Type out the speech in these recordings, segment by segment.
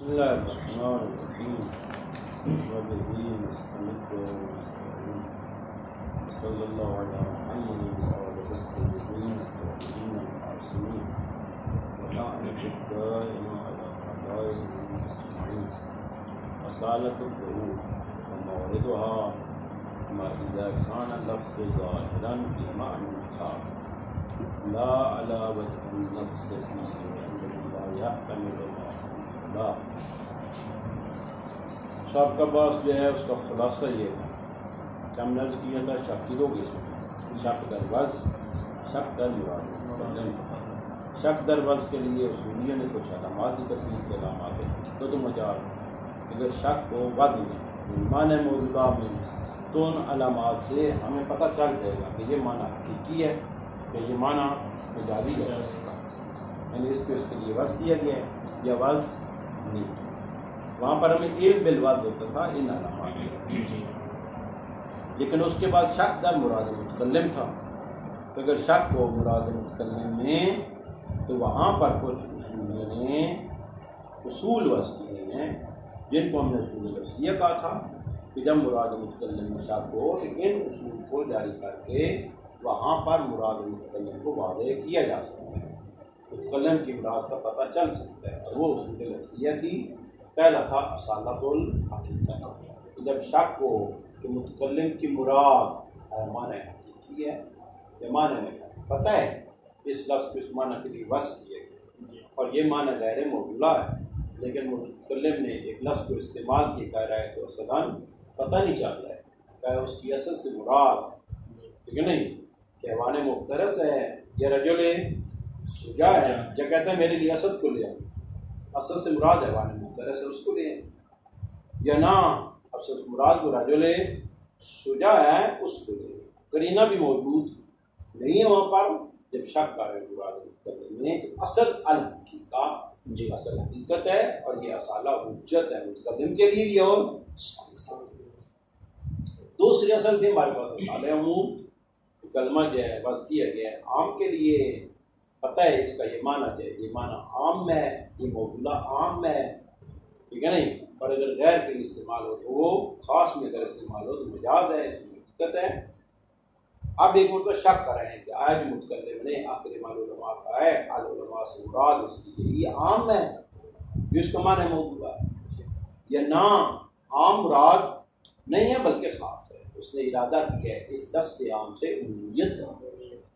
بسم الله الرحمن الرحيم وبه نستعين ونستعين صلى الله على محمد وعلى الطيبين الطاهرين المعصومين ولعنة الدائمة على أعدائهم أجمعين وسالة الظهور وموردها ما إذا كان اللفظ ظاهرا بمعنى خاص لا على وجه النص فيه الذي لا يحتمل سب کا باس جو ہے اس کا خلاصہ یہ تھا کہ ہم نے عرض کیا تھا شک کی دو قسم، شک در وضع، شک در مراد۔ شک در وضع کے لیے اصولیوں نے کچھ علامات کی تفصیل کے علامات حقیقت و مجال۔ اگر شک ہو وضع میں معنی موجودہ میں تو ان علامات سے ہمیں پتہ چل جائے گا کہ یہ معنی حقیقی ہے کہ یہ معنی مجازی ہے، یعنی اس کو اس کے لیے وضع کیا گیا ہے یا وضع نہیں۔ وہاں پر ہمیں علم بالوضع ہوتا تھا ان علامات سے، لیکن اس کے بعد شک در مراد متکلم تھا۔ تو اگر شک ہو مراد متکلم میں تو وہاں پر کچھ اصولیوں نے اصول وضع کیے ہیں جن کو ہم نے اصول لفظیہ کہا تھا کہ جب مراد متکلم میں شک ہو تو ان اصول کو جاری کر کے وہاں پر مراد متکلم کو واضح کیا جا سکتا ہے، متکلم کی مراد کا پتہ چل سکتا ہے۔ اور وہ اصول لفظیہ تھی، پہلا تھا اصالت الحقیقت، جب شک ہو کہ متکلم کی مراد معنی حقیقی ہے یا معنی میں پتہ ہے اس لفظ کو اس معنی کے لیے وضع کیا گیا اور یہ معنی غیر موجودہ ہے، لیکن متکلم نے ایک لفظ کو استعمال کیا کہہ رہا ہے تو اصلاً پتہ نہیں چل رہا ہے کہ اس کی اصل سے مراد ٹھیک ہے نہیں کہ حیوان مفترس ہے یا رجل شجاع ہے، یا کہتا ہے میرے لیے اسد کو لے آؤ، اصل سے مراد حیوان مفترس ہے اس کو لے آئے، یا نہ اصل سے مراد کو رجل شجاع ہے اس کو لے آئے۔ قرینہ بھی موجود نہیں ہے وہاں پر جب شک کر رہے مراد متکلم میں اصل الحقیقت اصل حقیقت ہے اور یہ اصالہ حجت ہے متکلم کے لیے بھی اور دوسری اصل تھی ہمارے پاس اصالہ عموم، کلمہ جو ہے بس کیا گیا ہے عام کے لیے، پتہ ہے اس کا یہ معنی ہے، یہ معنی عام ہے، یہ موجودہ عام ہے ٹھیک ہے نہیں، اور اگر غیر کے لیے استعمال ہو تو وہ خاص میں اگر استعمال ہو تو مجاز ہے، حقیقت ہے۔ اب ایک مرتبہ شک کر رہے ہیں کہ آئے بھی متکلم نے آخر علماء کا ہے علماء سے مراد اس کی یہ عام ہے جس کا معنی موجودہ ہے، یا نہ عام مراد نہیں ہے بلکہ خاص ہے، اس نے ارادہ کیا ہے اس لفظ سے عام سے عمومیت کا،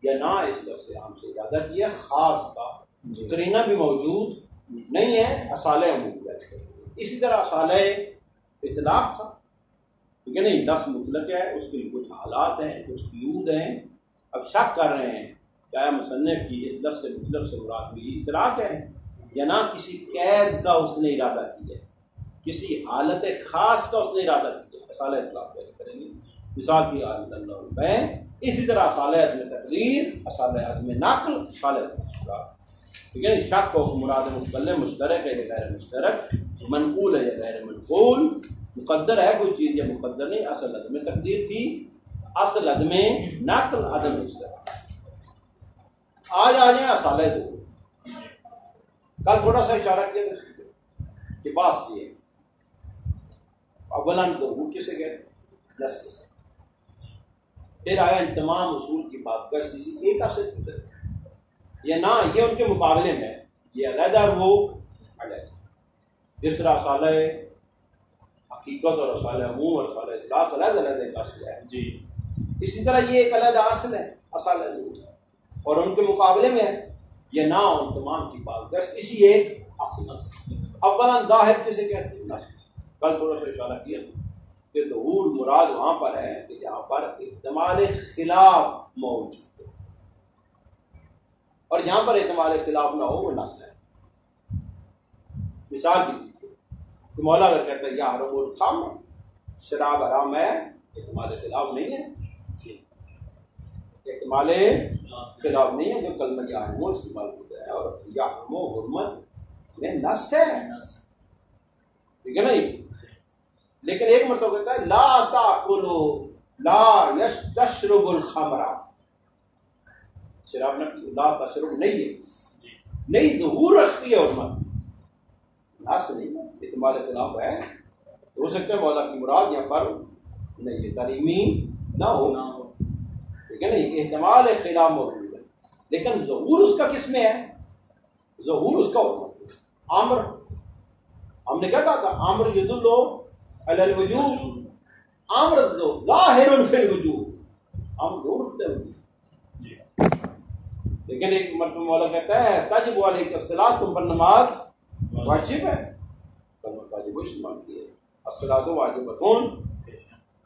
یا نہ اس لفظ سے عام سے ارادہ کیا خاص کا، قرینہ بھی موجود نہیں ہے اصالہ عموم ہے۔ اسی طرح اصالہ اطلاق تھا ٹھیک ہے نہیں، لفظ مطلق ہے اس کے لیے کچھ حالات ہیں کچھ قیود ہیں، اب شک کر رہے ہیں کیا مصنف کی اس لفظ سے مطلق سے مراد بھی اطلاق ہے یا نہ کسی قید کا اس نے ارادہ کیا ہے، کسی حالت خاص کا اس نے ارادہ کیا ہے، اصالہ اطلاق کریں گے۔ مثال کی حالت اللہ البیع، اسی طرح اصالہ عدم تقدیر، اصالہ عدم نقل، اصالہ ٹھیک ہے، شک کو مراد متکلم مشترک ہے یا غیر مشترک، منقول ہے یا غیر منقول، مقدر ہے کوئی چیز یا مقدر نہیں، اصل عدم تقدیر تھی، اصل عدم نقل عدم اشتراک۔ آج آ جائیں اصالہ ظہور، کل تھوڑا سا اشارہ کیا کہ بات یہ اولاً ظہور کسے کہتے ہیں، نص کسے، پھر آیا ان تمام اصول کی بات کر کسی ایک اصل کی طرف، یا نہ یہ ان کے مقابلے میں یہ علیحدہ اور وہ علیحدہ، جس طرح اصالہ حقیقت اور اصالہ عموم اور اصالہ اطلاق علیحدہ علیحدہ ایک اصل ہے جی، اسی طرح یہ ایک علیحدہ اصل ہے اصالہ عموم، اور ان کے مقابلے میں یہ نہ ان تمام کی بات کر اسی ایک اصل۔ اولا ظاہر کسے کہتے ہیں، کل تھوڑا سا اشارہ کیا کہ ظہور مراد وہاں پر ہے کہ جہاں پر احتمال خلاف موجود ہے، اور جہاں پر احتمال خلاف نہ ہو وہ نص ہے۔ مثال بھی دیجیے کہ مولا اگر کہتا ہے یا حرم الخمر، شراب حرام ہے، احتمال خلاف نہیں ہے، احتمال خلاف نہیں ہے، جو کلمہ یا حرم استعمال ہوتا ہے اور یا حرم و حرمت میں نص ہے ٹھیک ہے نہیں، لیکن ایک مرتبہ کہتا ہے لا تاکلوا لا تشرب الخمر، شراب نہ لا تشرب نہیں ہے، نہیں ظہور رکھتی ہے حرمت، ناس نہیں احتمال خلاف ہے. ہو سکتا ہے مولا کی مراد یہاں پر نہیں یہ تعلیمی نہ ہو، ٹھیک ہے نا، احتمال خلاف موجود ہے، لیکن ظہور اس کا کس میں ہے؟ ظہور اس کا ہوتا امر. ہم نے کیا کہا تھا؟ امر یدل علی الوجود، امر ظاہر فی الوجود، امر ظہور رکھتے ہیں. لیکن ایک مرتبہ مولا کہتا ہے تجب علیک الصلاۃ، تم پر نماز واجب ہے. واجب استعمال کیے الصلاۃ واجبۃ،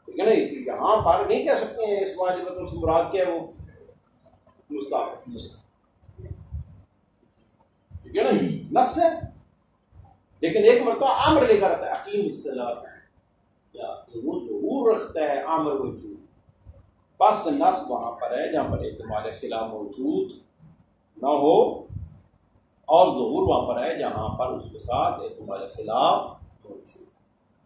ٹھیک ہے نا. یہاں پر نہیں کہہ سکتے ہیں اس واجبۃ سے مراد کیا ہے، وہ مستحب، ٹھیک ہے نا، نص ہے. لیکن ایک مرتبہ امر لے کر آتا ہے اقیم الصلاۃ، یا وہ ظہور رکھتا ہے امر وجود. بس نص وہاں پر ہے جہاں پر احتمال خلاف موجود نہ ہو، اور ظہور وہاں پر ہے جہاں پر اس کے ساتھ احتمال خلاف موجود.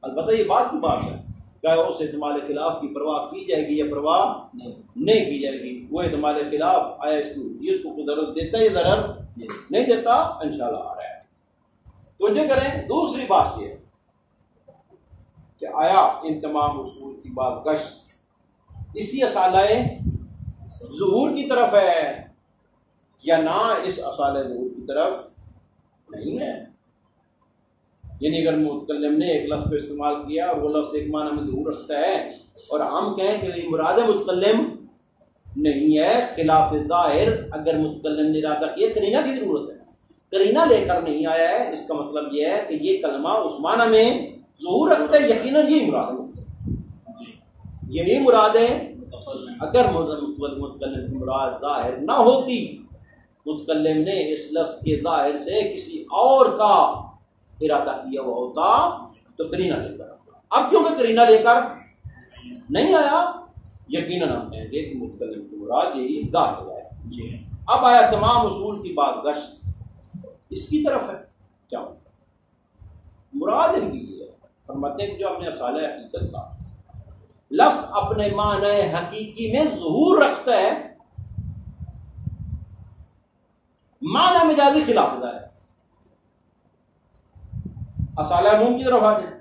البتہ یہ بات کی بات ہے کہ اس احتمال خلاف کی پرواہ کی جائے گی یا پرواہ نہیں کی جائے گی. وہ احتمال خلاف آیا اس کی کو ضرورت دیتا ہے یا ضرر نہیں دیتا، انشاءاللہ آ رہا ہے. تو جو کریں دوسری بات یہ کہ آیا ان تمام اصول کی بات گشت اسی اصالہ ظہور کی طرف ہے یا نہ اس اصالہ ظہور کی طرف نہیں ہے. یعنی اگر متکلم نے ایک لفظ کو استعمال کیا اور وہ لفظ ایک معنی میں ظہور رکھتا ہے اور ہم کہیں کہ یہ مراد متکلم نہیں ہے خلاف ظاہر، اگر متکلم نے ارادہ کیا قرینہ کی ضرورت ہے، قرینہ لے کر نہیں آیا ہے، اس کا مطلب یہ ہے کہ یہ کلمہ اس معنی میں ظہور رکھتا ہے، یقیناً یہی مراد ہے، یہی مراد ہے. اگر متکلم کی مراد ظاہر نہ ہوتی، متکلم نے اس لفظ کے ظاہر سے کسی اور کا ارادہ کیا ہوا ہوتا تو قرینہ لے کر آتا. اب کیونکہ قرینہ لے کر نہیں آیا، یقیناً ہم کہیں گے کہ متکلم کی مراد یہی ظاہر ہے. اب آیا تمام اصول کی بات گشت اس کی طرف ہے. کیا مراد ان کی ہے؟ فرماتے ہیں کہ جو اپنے اصالہ حقیقت کا لفظ اپنے معنی حقیقی میں ظہور رکھتا ہے، معنی مجازی خلاف ہے. اصالہ عموم کی طرف آ جائے،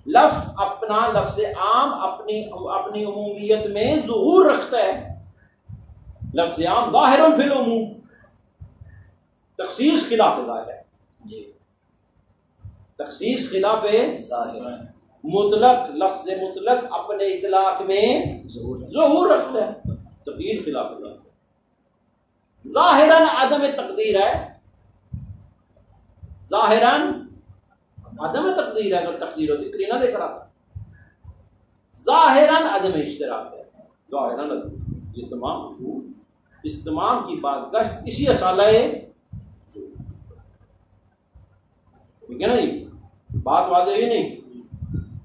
لفظ اپنا لفظ عام اپنی عمومیت میں ظہور رکھتا ہے. لفظ عام ظاہر فی العموم، تخصیص خلاف ظاہر ہے. تخصیص خلاف ظاہر، مطلق لفظ مطلق اپنے اطلاق میں ظہور رکھتا ہے، تقدیر خلاف ظاہر. ظاہراً عدم تقدیر ہے، ظاہراً عدم تقدیر ہے. اگر تقدیر ہوتی قرینہ لے کر آتا. ظاہراً عدم اشتراک ہے، ظاہراً یہ تمام اصول اس تمام کی بات گشت اسی اصالہ ٹھیک ہے نا جی، بات واضح ہی نہیں.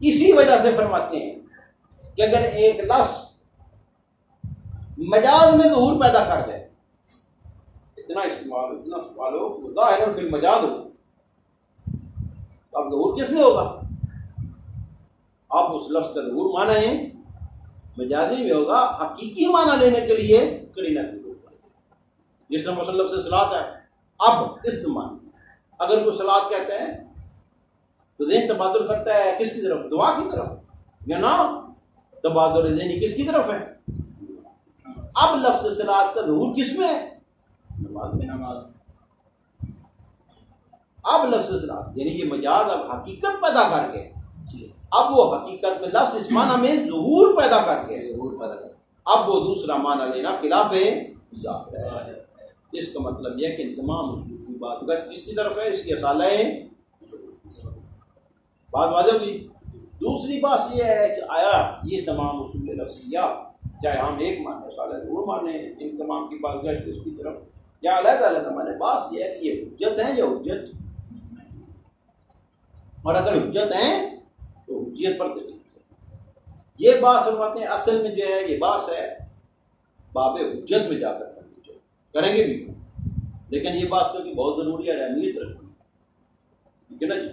اسی وجہ سے فرماتے ہیں کہ اگر ایک لفظ مجاز میں ظہور پیدا کر جائے، اتنا استعمال ہو وہ ظاہر پھر مجاز ہو، اب ظہور کس میں ہوگا؟ اب اس لفظ کا ظہور معنی ہے مجازی میں ہوگا. حقیقی معنی لینے کے لیے قرینہ کی ضرورت ہے. جس میں مثلا لفظ صلاۃ ہے، اب استعمال اگر کوئی صلاۃ کہتے ہیں تو ذہن تبادل کرتا ہے کس کی طرف؟ دعا کی طرف، یا نا تبادل ذہنی کس کی طرف ہے؟ اب لفظ صلاۃ کا ظہور کس میں ہے؟ نماز میں. اب لفظ صلاۃ یعنی یہ مجاز اب حقیقت پیدا کر کے، اب وہ حقیقت میں لفظ اس معنی میں ظہور پیدا کر کے اب وہ دوسرا معنی لینا خلاف ظاہر ہے. اس کا مطلب یہ کہ تمام اصول کی بات کس کی طرف ہے؟ اس کی اصالہ بات واضح ہوگی. دوسری بات یہ ہے کہ آیا یہ تمام اصول لفظیہ چاہے ہم ایک معنی اصالہ ضرور مانے ان تمام کی بات کس کی طرف یا علیحدہ علیحدہ مانے، بات یہ ہے کہ یہ حجت ہیں یا حجت، اور اگر حجت ہیں تو حجیت پر دلیل ہے. یہ بات فرماتے ہیں اصل میں جو ہے یہ بات ہے باب حجت میں جا کر کریں گے بھی، لیکن یہ بات تو کہ بہت ضروری ہے، اہمیت رکھتی ہے، ٹھیک ہے نا جی.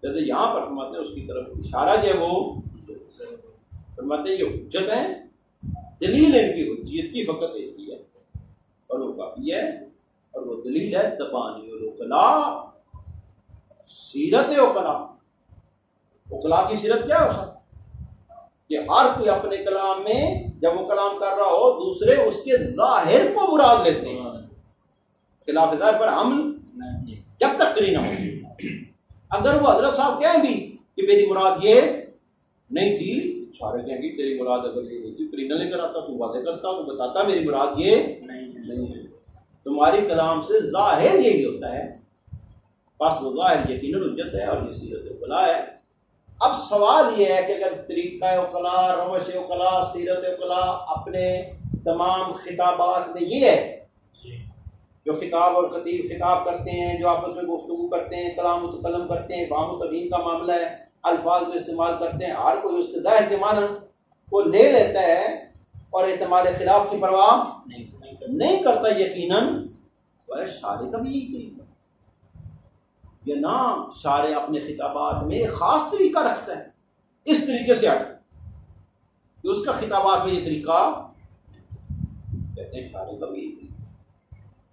جیسے یہاں پر فرماتے ہیں اس کی طرف اشارہ جو ہے وہ فرماتے ہیں یہ حجت ہیں، دلیل ان کی حجیت کی فقط ایک ہی ہے اور وہ کافی ہے، اور وہ دلیل ہے تبانی الوکلا سیرت اوقلا کی سیرت کیا ہو سکتا کہ ہر کوئی اپنے کلام میں جب وہ کلام کر رہا ہو دوسرے اس کے ظاہر کو مراد لیتے ہیں، خلاف ظاہر پر عمل جب تک کری نہ ہو۔ اگر وہ حضرت صاحب کہیں بھی کہ میری مراد یہ نہیں تھی، سارے کہیں گے تیری مراد اگر یہ نہیں تھی کرینہ لے کر آتا تو واضح کرتا تو بتاتا میری مراد یہ نہیں ہے۔ تمہاری کلام سے ظاہر یہی ہوتا ہے، بس وہ ظاہر یقیناً حجت ہے اور یہ سیرت اوقلا ہے۔ اب سوال یہ ہے کہ اگر طریقہ اوقلا، روش اوقلا، سیرت اوقلا اپنے تمام خطابات میں یہ ہے، جو خطاب اور خطیب خطاب کرتے ہیں، جو آپس میں گفتگو کرتے ہیں، کلام متکلم کرتے ہیں، فہم و تفہیم کا معاملہ ہے، الفاظ کو استعمال کرتے ہیں، ہر کوئی اس کے ظاہر کے معنی کو لے لیتا ہے اور احتمال خلاف کی پرواہ نہیں کرتا، یقیناً وہ شارع کا بھی یہی طریقہ یہ نہ شارع اپنے خطابات میں ایک خاص طریقہ رکھتا ہے، اس طریقے سے ہٹ کہ اس کا خطابات میں یہ طریقہ کہتے ہیں شارع کا بھی یہی طریقہ،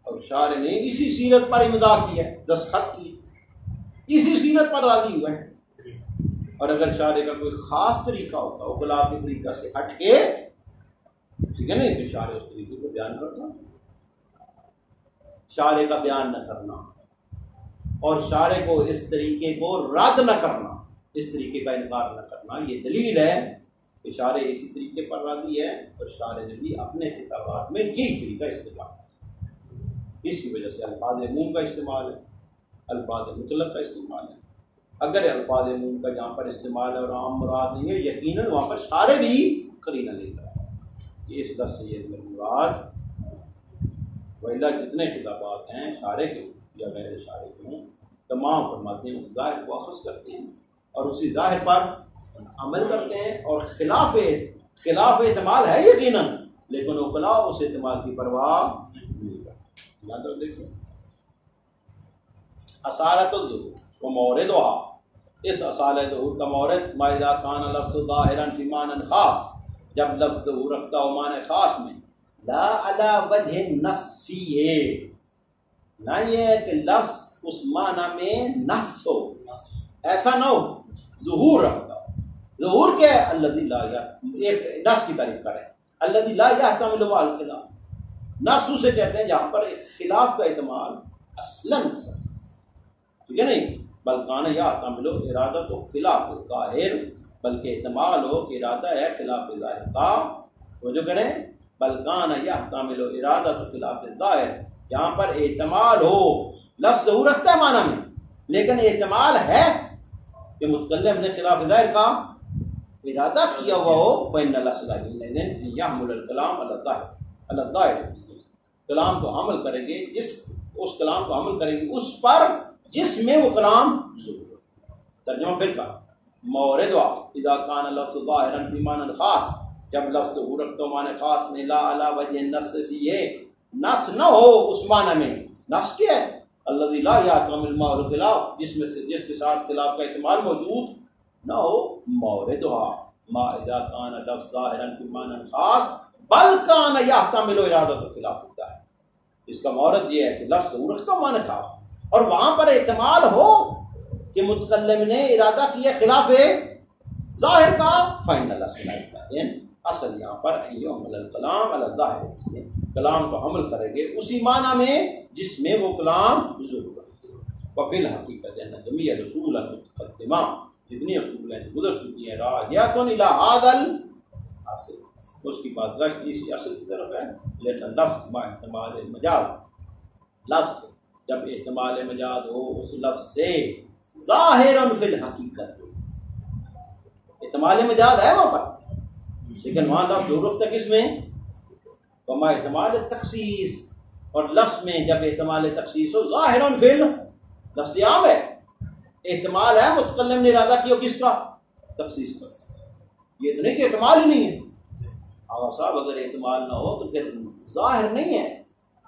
اور شارع نے اسی سیرت پر امضا کیا ہے، دستخط کی، اسی سیرت پر راضی ہوا ہے۔ اور اگر شارع کا کوئی خاص طریقہ ہوتا وہ اوقلا کے طریقہ سے ہٹ کے، ٹھیک ہے نہیں، تو شارع اس طریقے کو بیان کرنا، شارع کا بیان نہ کرنا اور شارع کو اس طریقے کو رد نہ کرنا، اس طریقے کا انکار نہ کرنا، یہ دلیل ہے کہ شارع اسی طریقے پر راضی ہے اور شارع نے بھی اپنے خطابات میں یہی طریقہ استعمال کیا۔ اسی وجہ سے الفاظ عموم کا استعمال ہے، الفاظ مطلق کا استعمال ہے۔ اگر الفاظ عموم کا جہاں پر استعمال ہے اور عام مراد نہیں ہے، یقیناً وہاں پر شارع بھی قرینہ لے کر ہے۔ یہ اس لفظ سے یہ مراد وَإِلَّا جتنے خطابات ہیں شارع کے یا غیر شارع کے ہوں، تمام فرماتے ہیں اس ظاہر کو اخذ کرتے ہیں اور اسی ظاہر پر عمل کرتے ہیں، اور خلاف احتمال ہے یقیناً، لیکن اوقلا اس احتمال کی پرواہ نہیں کرتے۔ یہاں تک دیکھیں اصالت الظہور و موردها، اس اصالت ظہور کا مورد ما اذا کان لفظ ظاہرا فی معنی خاص، جب لفظ ظہور رکھتا ہو معنی خاص میں، لا علی وجہ نص فیہ، نہ یہ ہے کہ لفظ اس معنی میں نص ہو، ایسا نہ ہو، ظہور رکھتا ہو۔ ظہور کیا ہے؟ الذی لا ایک نص کی تعریف کریں، الذی لا یحتمل الخلاف، نص اسے کہتے ہیں جہاں پر ایک خلاف کا احتمال اصلاً، ٹھیک ہے نہیں، بلکہ یحتمل ارادۃ خلاف الظاہر، بلکہ احتمال ہو کہ ارادہ ہے خلاف ظاہر کا، وہ جو کریں بلکہ یحتمل ارادۃ خلاف الظاہر، یہاں پر احتمال ہو، لفظ ظہور رکھتا ہے معنی میں لیکن احتمال ہے کہ متکلم نے خلاف ظاہر کا ارادہ کیا ہوا ہو، فإن الأصل حينئذ يحمل الكلام على الظاہر، کلام کو عمل کریں گے اس کلام کو عمل کریں گے اس پر جس میں وہ کلام ظہور۔ ترجمہ پھر کا مورد اذا كان لفظ ظاہرا فی معنی خاص، جب لفظ ظہور رکھتا ہو معنی خاص میں، لا علی وجہ نص فیہ، نص نہ ہو اس معنی میں، نص کیا ہے؟ الذی لا یحتمل معه الخلاف، جس کے ساتھ خلاف کا احتمال موجود نہ ہو، موردها ما اذا كان لفظ ظاہرا فی معنی خاص بل كان یحتمل ارادۃ الخلاف ہوتا ہے۔ اس کا مورد یہ ہے کہ لفظ ظہور رکھتا ہو معنی خاص اور وہاں پر احتمال ہو کہ متکلم نے ارادہ کیا خلاف ظاہر کا، فإن الأصل حينئذ، اصل یہاں پر یحمل الکلام علی الظاہر، کلام کو حمل کریں گے اسی معنی میں جس میں وہ کلام ظہور رکھتے ہیں۔ وفی الحقیقت ان جمیع الاصول المتقدمہ، جتنی اصول ہیں گزر چکی ہیں، راجعۃ الی ھذا الاصل، اس کی بات گشت اسی اصل کی طرف ہے، لیکن لفظ ما احتمال المجاز، لفظ جب احتمال مجاز ہو اس لفظ سے ظاہر فی الحقیقت، احتمال مجاز ہے وہاں پر لیکن وہاں لفظ ظہور رکھتا کس میں؟ وما احتمال تخصیص، اور لفظ میں جب احتمال تخصیص ہو ظاہر فی لفظ عام ہے، احتمال ہے متکلم نے ارادہ کیا کس کا؟ تخصیص کا، یہ تو نہیں کہ احتمال ہی نہیں ہے۔ آقا صاحب اگر احتمال نہ ہو تو پھر ظاہر نہیں ہے،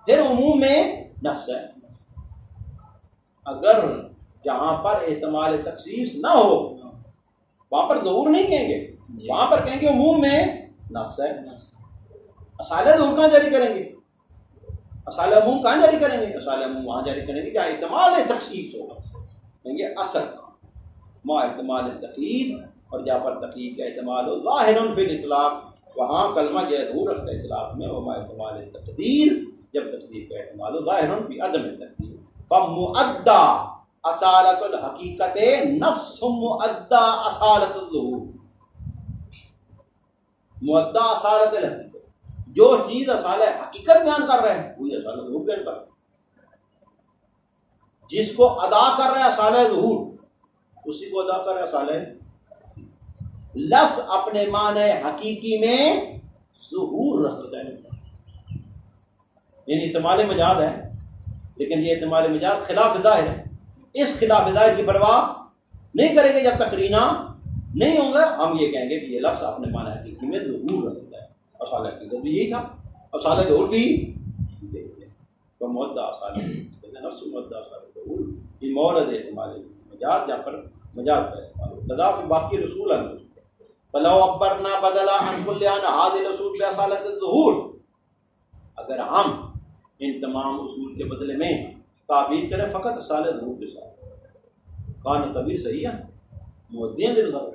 پھر عموم میں نص ہے۔ اگر جہاں پر احتمال تخصیص نہ ہو وہاں پر ظہور نہیں کہیں گے، وہاں پر کہیں گے عموم میں نص ہے۔ اصالہ ظہور کہاں جاری کریں گے؟ اصالہ عموم کہاں جاری کریں گے؟ اصالہ عموم وہاں جاری کریں گے جہاں احتمال تخصیص ہوگا، یہ اصل ما احتمال تقید، اور جہاں پر تقید کا احتمال ہو ظاہر فی الاطلاق، وہاں کلمہ جو ہے ظہور رکھتا ہے اطلاق میں، وما احتمال تقدیر، جب تقدیر کا احتمال ہو ظاہر فی عدم تقدیر. فمؤدى اصالت الحقیقت نفس مؤدى اصالت الظہور. مؤدى اصالت الحقیقت، جو چیز اصالہ حقیقت بیان کر رہے ہیں وہی اصالہ ظہور بیان کر رہے ہیں. جس کو ادا کر رہے ہیں اصالہ ظہور، اسی کو ادا کر رہے ہیں اصالہ. لفظ اپنے معنی حقیقی میں ظہور رکھتا ہے، یعنی احتمال مجاز ہے، لیکن یہ احتمال مجاز خلاف ظاہر ہے. اس خلاف ظاہر کی پرواہ نہیں کریں گے جب تک قرینہ نہیں ہوں گے. ہم یہ کہیں گے کہ یہ لفظ اپنے معنی حقیقی میں ظہور رکھتا ہے. اصالہ حقیقت بھی یہی تھا، اصالہ ظہور بھی تو مؤدى اصالہ نفس مؤدى اصالہ ظہور یہ مورد احتمال مجاز، جہاں پر مجاز کا احتمال لذا فی باقی رسول الرسول فلو اخبرنا بدلا عن كل ان هذه الاصول باصالۃ الظہور. اگر ہم ان تمام اصول کے بدلے میں تعبیر کریں فقط اصالۃ ظہور کے ساتھ، کان تعبیر صحیح ہے مؤدین للغرض،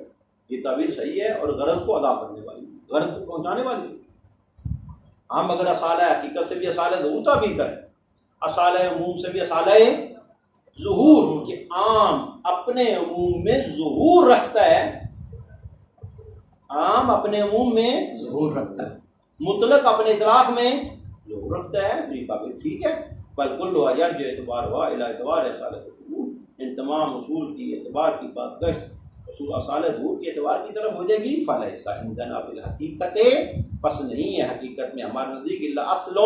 یہ تعبیر صحیح ہے اور غرض کو ادا کرنے والی، غرض کو پہنچانے والی. ہم اگر اصالہ حقیقت سے بھی اصالۃ ظہور تعبیر کریں، اصالہ عموم سے بھی اصالہ ظہور، کہ عام اپنے عموم میں ظہور رکھتا ہے، عام اپنے عموم میں ظہور رکھتا ہے، مطلق اپنے اطلاق میں ظہور رکھتا ہے، تو یہ تعبیر ٹھیک ہے. بل کل اجر جو اعتبار ہوا الی اعتبار اصالۃ الظہور، ان تمام اصول کی اعتبار کی بات گشت اصول اصالۃ ظہور کے اعتبار کی طرف ہو جائے گی. فلیس عندنا فی الحقیقت، پس نہیں ہے حقیقت میں ہمارے نزدیک الا اصل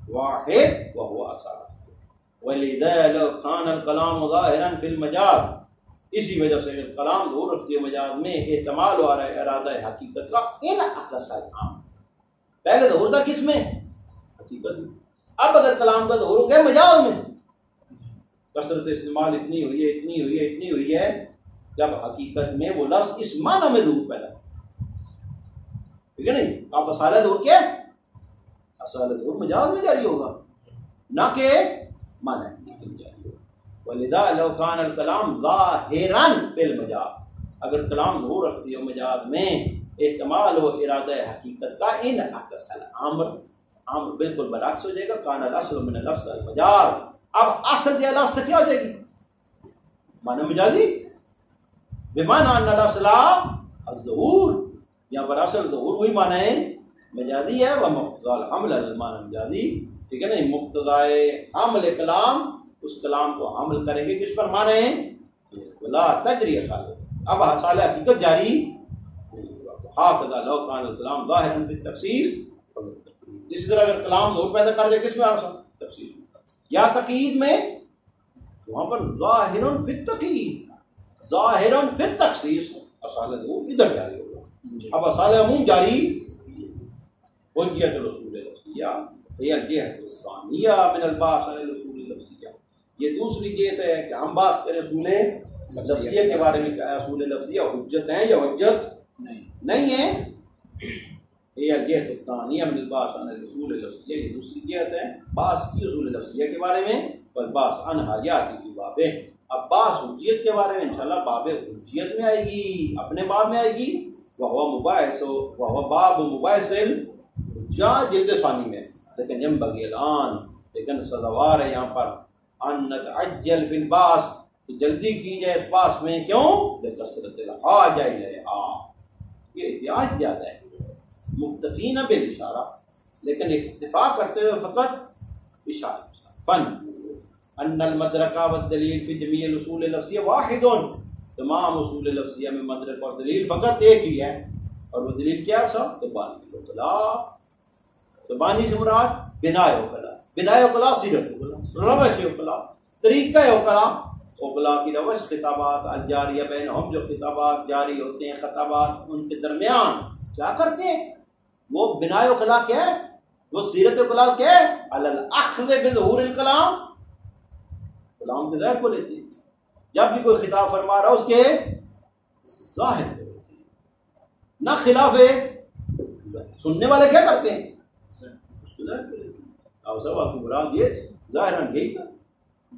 واحد وهو اصالۃ. ولذا لو كان الكلام ظاہرا فی المجاز، اسی وجہ سے کلام ظہور رکھتی ہے مجاز میں احتمال ہو رہا ہے ارادہ حقیقت کا، ان اقصى العام، پہلے ظہور تھا کس میں؟ حقیقت میں. اب اگر کلام کا ظہور ہو گیا مجاز میں، کثرت استعمال اتنی ہوئی ہے اتنی ہوئی ہے اتنی ہوئی ہے، جب حقیقت میں وہ لفظ اس معنی میں ظہور پیدا، ٹھیک ہے نہیں. آپ اصالہ ظہور کیا؟ اصالہ ظہور مجاز میں جاری ہوگا، نہ کہ معنی میں جاری ہوگا. ولذا لو كان الكلام ظاہرا بالمجاز، اگر کلام ظہور رکھتی ہو مجاز میں احتمال ہو ارادہ حقیقت کا، ان اقصى الامر، امر بالکل برعکس ہو جائے گا. کان الاصل من اللفظ المجاز، اب اصل یہ لفظ سے کیا ہو جائے گی؟ معنی مجازی، بمعنی ان الاصل الظہور، یہاں پر اصل ظہور وہی معنی ہے مجازی ہے. ومقتضى الحمل المعنی مجازی، ٹھیک ہے نا. مقتضائے حمل کلام، اس کلام کو حمل کریں گے کس پر؟ معنی ولا تجری اصالہ، اب اصالہ حقیقت جاری. ہاکذا لو کان الکلام ظاہرا فی التخصیص، اسی طرح اگر کلام ظہور پیدا کر دے کس میں؟ تفصیل یا تقیید میں، وہاں پر ظاہر فی التقیید، ظاہر فی التخصیص، اصالہ ظہور ادھر جاری ہوگا. اب اصالہ عموم جاری، حجیت الاصول اللفظیہ ہی الجہۃ الثانیہ من البحث عن الاصول اللفظیہ. یہ دوسری جہت ہے کہ ہم بحث کریں اصول لفظیہ کے بارے میں. کیا اصول لفظیہ حجت ہیں یا حجت نہیں ہے؟ یہ الجہۃ الثانیہ من البحث عن الاصول اللفظیہ، یہ دوسری جہت ہے بحث کی اصول لفظیہ کے بارے میں. والبحث عنہا یاتی فی بابہ، اب بحث حجیت کے بارے میں انشاءاللہ باب حجیت میں آئے گی، اپنے باب میں آئے گی. وہو مباحث، وہو باب مباحث الحجہ جلد ثانی میں. لیکن ينبغي الان، لیکن سزاوار ہے یہاں پر ان نتعجل فی البحث، کہ جلدی کی جائے اس بحث میں. کیوں؟ لکثرت الحاجہ الیہا، یہ احتیاج زیادہ ہے. مکتفین بالاشارہ، لیکن اکتفا کرتے ہوئے فقط اشارہ. فن ان المدرک والدلیل فی جمیع الاصول اللفظیہ واحد، تمام اصول لفظیہ میں مدرک اور دلیل فقط ایک ہی ہے. اور وہ دلیل کیا ہے؟ صاحب تبانی الاطلاع. تبانی سے مراد بناء اقلا، بناء اقلا سیرت اقلا، روش اقلا، طریقہ اقلا. اقلا کی روش خطابات الجاریہ بینہم، جو خطابات جاری ہوتے ہیں خطابات ان کے درمیان کیا کرتے ہیں؟ وہ بناء اقلا کیا ہے؟ وہ سیرت اقلا کیا ہے؟ علی الاخذ بظہور الکلام، کلام کے ظاہر کو لیتے ہیں. جب بھی کوئی خطاب فرما رہا اس کے ظاہر کو لیتے ہیں، نہ خلاف سننے والے کیا کرتے ہیں؟ اس کے ظاہر کو لیتے ہیں. آپ سب آپ کی مراد یہ ظاہراً یہی تھا،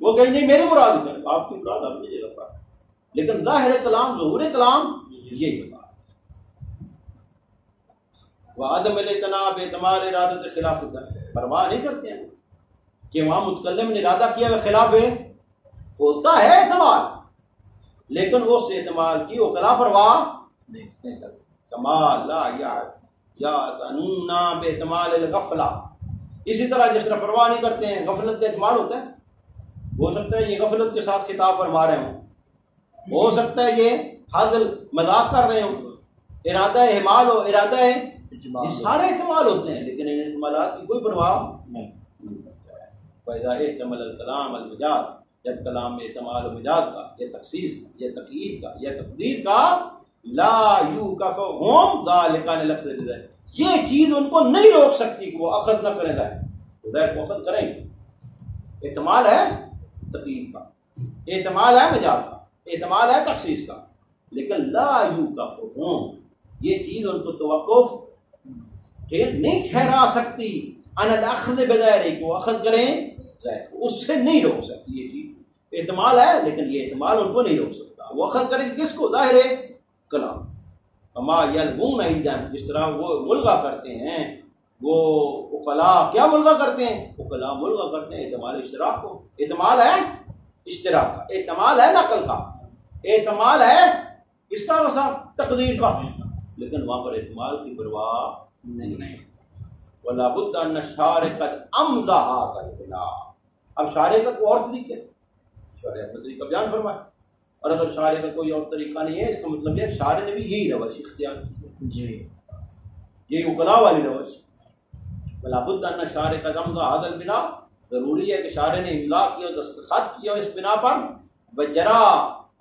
وہ کہیں نہیں میری مراد ہے، آپ کی مراد اپنی جگہ پر، لیکن ظاہر کلام ظہور کلام یہی بتا۔ وعدم الاجتناب اعتماد ارادت خلاف پرواہ نہیں کرتے ہیں کہ وہاں متکلم نے ارادہ کیا وہ خلاف ہے، ہوتا ہے اعتماد، لیکن اس اعتماد کی وکلا پرواہ نہیں کرتے۔ کمال لا یا قانونا باعتماد الغفلہ، اسی طرح جس طرح پرواہ نہیں کرتے ہیں غفلت کا اعتماد ہوتا ہے، ہو سکتا ہے یہ غفلت کے ساتھ خطاب فرما رہے ہوں، ہو سکتا ہے یہ حاضر مذاق کر رہے ہوں، ارادہ احمال ہو، ارادہ ہے، یہ سارے احتمال ہوتے ہیں، لیکن ان احتمالات کی کوئی پرواہ نہیں کرتا ہے۔ فَإِذَا احتمل الکلام المجاز، جب کلام میں احتمال و مجاز کا، یا تخصیص کا، یا تقیید کا، یا تقدیر کا، لا یوقفہم ذالک عن لفظ الظاہر، یہ چیز ان کو نہیں روک سکتی کہ وہ اخذ نہ کریں ظاہر کو اخذ کریں گے۔ احتمال ہے تقیید کا، احتمال ہے مجاز کا، احتمال ہے تخصیص کا، لیکن لا یوقفہم، یہ چیز ان کو توقف نہیں ٹھہرا سکتی ان الاخذ بظاہر کو اخذ کریں ظاہر، اس سے نہیں روک سکتی یہ چیز، احتمال ہے لیکن یہ احتمال ان کو نہیں روک سکتا، وہ اخذ کریں گے کس کو؟ ظاہر کلام۔ اما یلغون ایضا، جس طرح وہ ملغا کرتے ہیں وہ عقلاء، کیا ملغا کرتے ہیں؟ عقلاء ملغا کرتے ہیں احتمال اشتراک کو، احتمال ہے اشتراک کا، احتمال ہے نقل کا، احتمال ہے اس کا وسا تقدیر کا، لیکن وہاں پر احتمال کی پرواہ نہیں۔ وَلَا بُدَّ أَنَّ الشَّارِعَ قَدْ أَمْضَى هَذَا الْبِنَاءَ، اب شارع کا کوئی اور طریقہ، شارع اپنا طریقہ بیان فرمائے، اور اگر شارع کا کوئی اور طریقہ نہیں ہے اس کا مطلب یہ شارع نے بھی یہی روش اختیار کی ہے، جی یہی عقلاء والی روش۔ وَلَا بُدَّ أَنَّ الشَّارِعَ قَدْ أَمْضَى هَذَا الْبِنَاءَ، ضروری ہے کہ شارع نے امضاء کیا، دستخط کیا اس بنا پر، وجرا،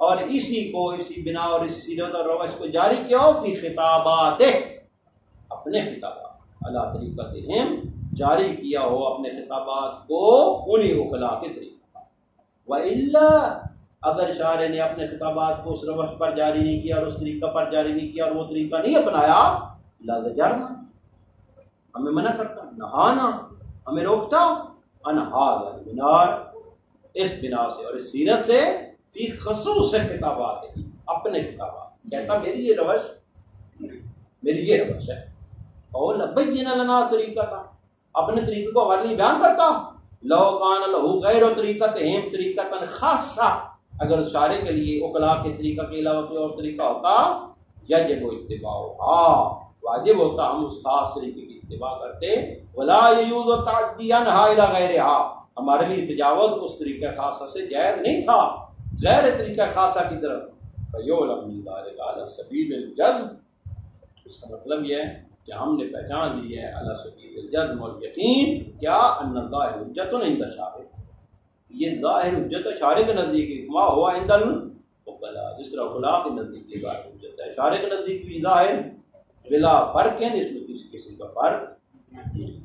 اور اسی کو، اسی بنا اور اس سیرت اور روش کو جاری کیا ہو، فی خطابات، اپنے خطابات، اللہ طریقتہم، جاری کیا ہو اپنے خطابات کو انہی عقلاء کے طریقہ۔ وَإِلَّا، اگر شارع نے اپنے خطابات کو اس روش پر جاری نہیں کیا اور اس طریقہ پر جاری نہیں کیا اور وہ طریقہ نہیں اپنایا، لَزَجَرْنَا، ہمیں منع کرتا، نہانا، ہمیں روکتا، عَنْ هَذَا الْبِنَاء، اس بنا سے اور اس سیرت سے، فی خصوص خطابات، اپنے خطابات، کہتا میری یہ روش، میری یہ روش ہے، اور لبین لنا طریقہ تھا، اپنے طریقے کو ہمارے لیے بیان کرتا، لو کان لہو غیر طریقتہم طریقۃ خاصہ، اگر شارع کے لیے عقلاء کے طریقہ کے علاوہ کوئی اور طریقہ ہوتا، یجب اتباعها، واجب ہوتا ہم اس خاص طریقے کی اتباع کرتے، ولا یجوز التعدی عنها الی غیرها، ہمارے لیے تجاوز اس طریقہ خاصہ سے جائز نہیں تھا غیر طریقہ خاصہ کی طرف۔ فیعلم من ذلک علی سبیل الجزم، اس کا مطلب یہ ہے کہ ہم نے پہچان لی ہے علی سبیل الجزم اور یقین، کیا ان ظاہر حجت عند الشارع، یہ ظاہر حجت ہے شارع کے نزدیک، ما ہوا عند العقلاء، جس طرح عقلاء کے نزدیک ظاہر حجت ہے، شارع کے نزدیک بھی ظاہر بلا فرق ہے، اس میں کسی کا فرق نہیں۔